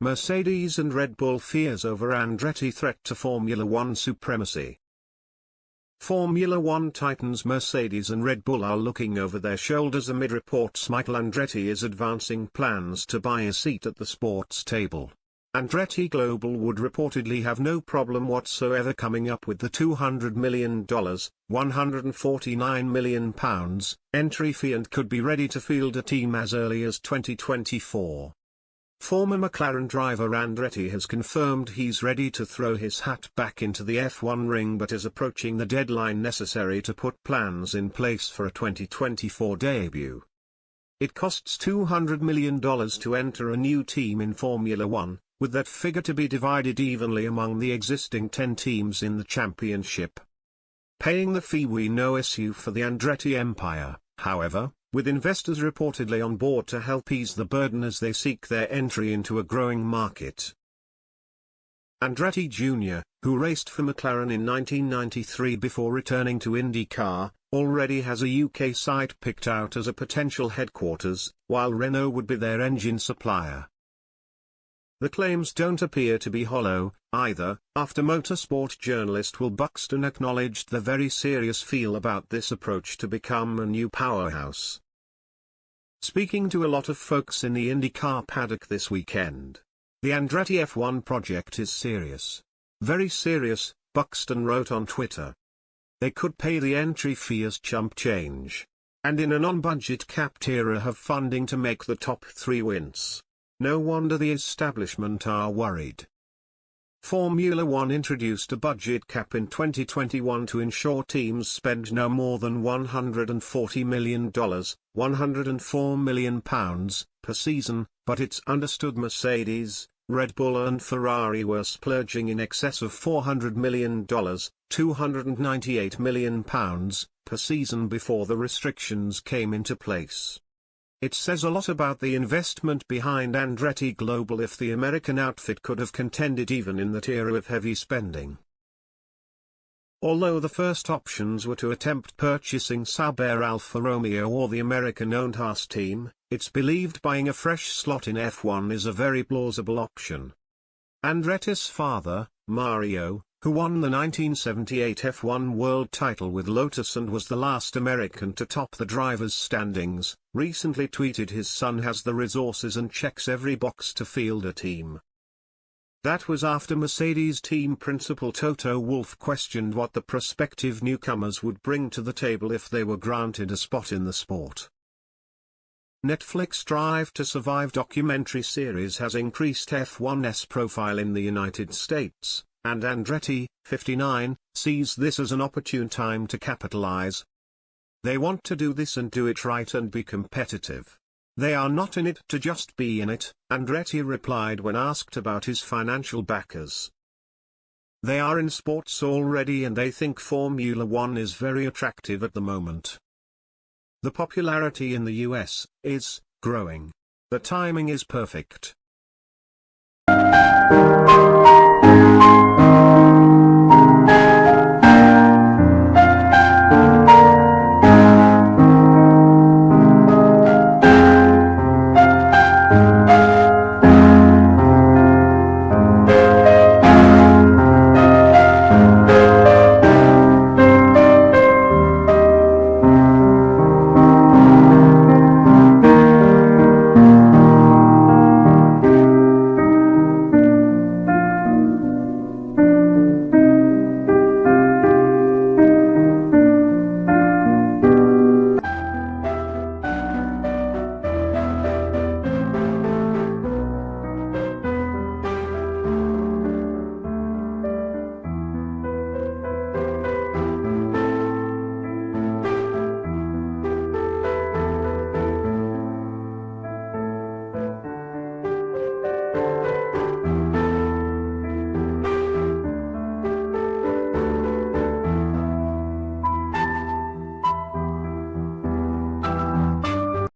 Mercedes and Red Bull fears over Andretti threat to Formula One supremacy. Formula One titans Mercedes and Red Bull are looking over their shoulders amid reports Michael Andretti is advancing plans to buy a seat at the sports table. Andretti Global would reportedly have no problem whatsoever coming up with the $200 million, £149 million, entry fee and could be ready to field a team as early as 2024. Former McLaren driver Andretti has confirmed he's ready to throw his hat back into the F1 ring but is approaching the deadline necessary to put plans in place for a 2024 debut. It costs $200 million to enter a new team in Formula One, with that figure to be divided evenly among the existing 10 teams in the championship. Paying the fee will be no issue for the Andretti empire, however, with investors reportedly on board to help ease the burden as they seek their entry into a growing market. Andretti Jr., who raced for McLaren in 1993 before returning to IndyCar, already has a UK site picked out as a potential headquarters, while Renault would be their engine supplier. The claims don't appear to be hollow, either, after motorsport journalist Will Buxton acknowledged the very serious feel about this approach to become a new powerhouse. Speaking to a lot of folks in the IndyCar paddock this weekend, the Andretti F1 project is serious. Very serious, Buxton wrote on Twitter. They could pay the entry fee as chump change, and in a non-budget capped era have funding to make the top 3 wins. No wonder the establishment are worried. Formula One introduced a budget cap in 2021 to ensure teams spend no more than $140 million, £104 million, per season, but it's understood Mercedes, Red Bull and Ferrari were splurging in excess of $400 million, £298 million, per season before the restrictions came into place. It says a lot about the investment behind Andretti Global if the American outfit could have contended even in that era of heavy spending. Although the first options were to attempt purchasing Sauber Alfa Romeo or the American-owned Haas team, it's believed buying a fresh slot in F1 is a very plausible option. Andretti's father, Mario, who won the 1978 F1 world title with Lotus and was the last American to top the drivers' standings, recently tweeted his son has the resources and checks every box to field a team. That was after Mercedes team principal Toto Wolff questioned what the prospective newcomers would bring to the table if they were granted a spot in the sport. Netflix Drive to Survive documentary series has increased F1's profile in the United States, and Andretti, 59, sees this as an opportune time to capitalize. They want to do this and do it right and be competitive. They are not in it to just be in it, Andretti replied when asked about his financial backers. They are in sports already and they think Formula One is very attractive at the moment. The popularity in the US is growing. The timing is perfect.